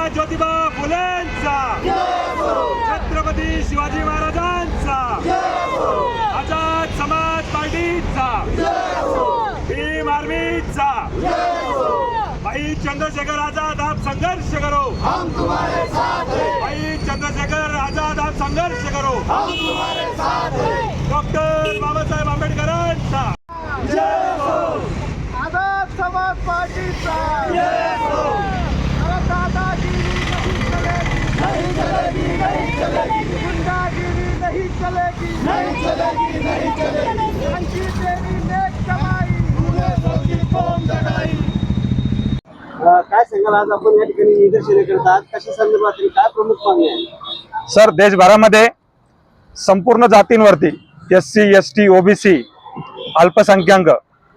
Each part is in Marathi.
ज्योतिबा फुलेंचा, छत्रपती शिवाजी महाराजांचा, आझाद समाज पार्टीचा, भीम आर्मीचा, भाई चंद्रशेखर आजाद आप संघर्ष करो, हम तुम्हारे साथ हैं। भाई चंद्रशेखर आजाद आप संघर्ष करो, हम तुम्हारे साथ हैं। डॉक्टर बाबासाहेब आंबेडकरांचा जय हो। आझाद समाज पार्टीचा जय हो। दादागिरी नहीं चलेगी, नहीं चलेगी, नहीं चलेगी, गुंडागिरी नहीं चलेगी, नहीं चलेगी, नहीं चलेगी। आमची तेरी नेक कमाई, तूने सबकी कौम जगाई। काय सांगाल, आज आपण या ठिकाणी निदर्शने करतात, कशा संदर्भात काय प्रमुख मागणी आहे? सर, देशभरामध्ये संपूर्ण जातींवरती SC ST OBC अल्पसंख्याक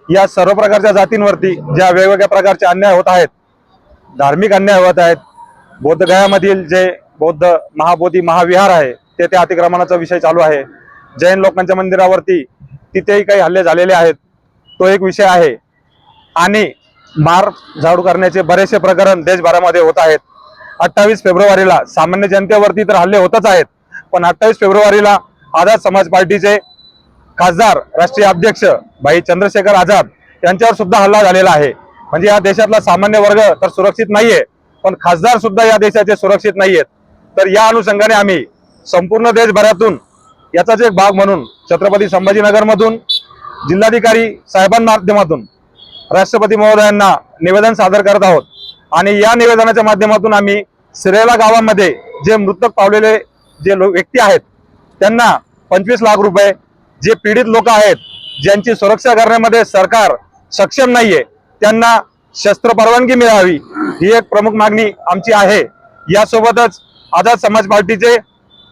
या सर्व प्रकारच्या जातींवरती ज्या वेगवेगळ्या प्रकारचे अन्याय होत आहेत, धार्मिक अन्याय होत आहेत. बोधगयामधील जे बौद्ध महाबोधी महाविहार आहे ते अतिक्रमणाचा विषय चालू आहे. जैन लोकांच्या मंदिरावरती तिथेही काही हल्ले झालेले आहेत, तो एक विषय आहे. आणि मार झाडू करण्याचे बरेचसे प्रकरण देशभरामध्ये होत आहेत. 28 फेब्रुवारीला सामान्य जनतेवरती तर हल्ले होतच आहेत, पण 28 फेब्रुवारीला आझाद समाज पार्टीचे खासदार राष्ट्रीय अध्यक्ष भाई चंद्रशेखर आजाद यांच्यावर सुद्धा हल्ला झालेला आहे. म्हणजे या देशातला सामान्य वर्ग तर सुरक्षित नाहीये, पण खासदार सुद्धा या देशाचे सुरक्षित नाहीयेत. तर या अनुषंगाने आम्ही संपूर्ण देशभरातून याचाच एक भाग म्हणून छत्रपती संभाजीनगर मधून जिल्हाधिकारी साहेबांच्या माध्यमातून राष्ट्रपती महोदयांना निवेदन सादर करत आहोत. आणि या निवेदनाच्या माध्यमातून आम्ही सिरेला गावामध्ये जे मृतक पावलेले जे व्यक्ती आहेत त्यांना 25 लाख रुपये, जे पीडित लोक आहेत ज्यांची सुरक्षा करण्यामध्ये सरकार सक्षम नाहीये त्यांना शस्त्र परवानगी मिळावी, ही एक प्रमुख मागणी आमची आहे. यासोबतच आझाद समाज पार्टीचे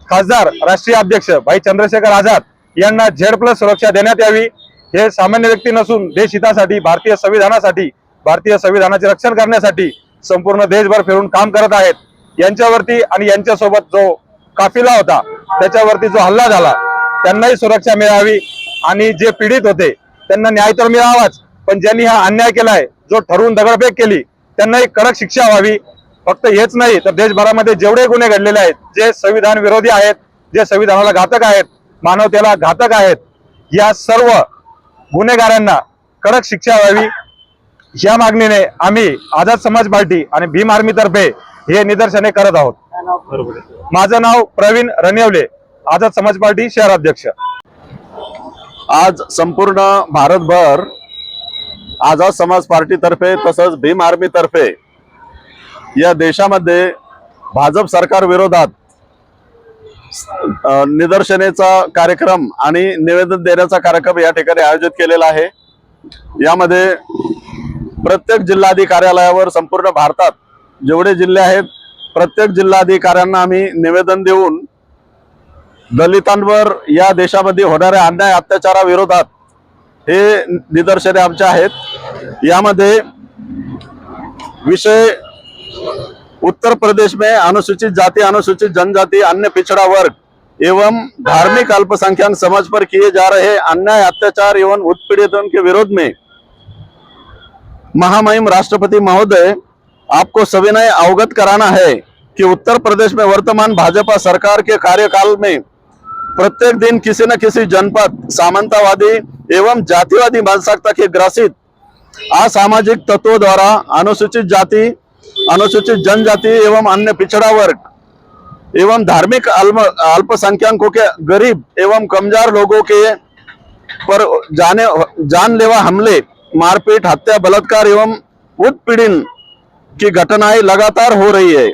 खासदार राष्ट्रीय अध्यक्ष भाई चंद्रशेखर आजाद यांना Z+ सुरक्षा देण्यात यावी. हे सामान्य व्यक्ती नसून देशहितासाठी, भारतीय संविधानासाठी, भारतीय संविधानाचे रक्षण करण्यासाठी संपूर्ण देशभर फिरून काम करत आहेत. यांच्यावरती आणि यांच्यासोबत जो काफिला होता त्याच्यावरती जो हल्ला झाला त्यांनाही सुरक्षा मिळावी. आणि जे पीडित होते त्यांना न्याय तर मिळावाच, पण ज्यांनी हा अन्याय केलाय, जो ठरवून दगडफेक केली, त्यांनाही कडक शिक्षा व्हावी. फक्त हेच नाही तर देशभरामध्ये जेवढे गुन्हे घडलेले आहेत, जे संविधान विरोधी आहेत, जे संविधानाला घातक आहेत, मानवतेला घातक आहेत, या सर्व गुन्हेगारांना कडक शिक्षा व्हावी. या मागणीने आम्ही आझाद समाज पार्टी आणि भीम आर्मी तर्फे हे निदर्शने करत आहोत. माझं नाव प्रवीण रणेवले, आझाद समाज पार्टी शहराध्यक्ष. आज संपूर्ण भारतभर आझाद समाज पार्टीतर्फे तसंच भीम आर्मी तर्फे या देशामध्ये भाजप सरकार विरोधात निदर्शनेचा कार्यक्रम आणि निवेदन देण्याचा कार्यक्रम या ठिकाणी आयोजित केलेला आहे. यामध्ये प्रत्येक जिल्हाधिकार्यालयावर संपूर्ण भारतात जेवढे जिल्हे आहेत प्रत्येक जिल्हाधिकाऱ्यांना आम्ही निवेदन देऊन दलितांवर या देशामध्ये होणाऱ्या अन्याय अत्याचाराविरोधात हे निदर्शने आमचे आहेत. यामध्ये विषय उत्तर प्रदेश में अनुसूचित जाति, अनुसूचित जनजाति, अन्य पिछड़ा वर्ग एवं धार्मिक अल्पसंख्यक समाज पर किए जा रहे अन्याय अत्याचार एवं उत्पीड़न के विरोध में महामहिम राष्ट्रपति महोदय आपको सविनय अवगत कराना है कि उत्तर प्रदेश में वर्तमान भाजपा सरकार के कार्यकाल में प्रत्येक दिन किसी न किसी जनपद सामंतवादी एवं जातिवादी मानसिकता के ग्रसित असामाजिक तत्वों द्वारा अनुसूचित जाति, अनुसूचित जनजाति एवं अन्य पिछड़ा वर्ग एवं धार्मिक अल्पसंख्यकों के गरीब एवं कमजोर लोगों के पर जानलेवा हमले, मारपीट, हत्या, बलात्कार एवं उत्पीड़न की घटनाएं लगातार हो रही है.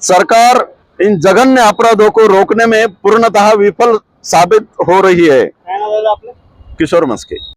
सरकार इन जघन्य अपराधों को रोकने में पूर्णतः विफल साबित हो रही है. काय नाव आहे आपलं? किशोर मस्के.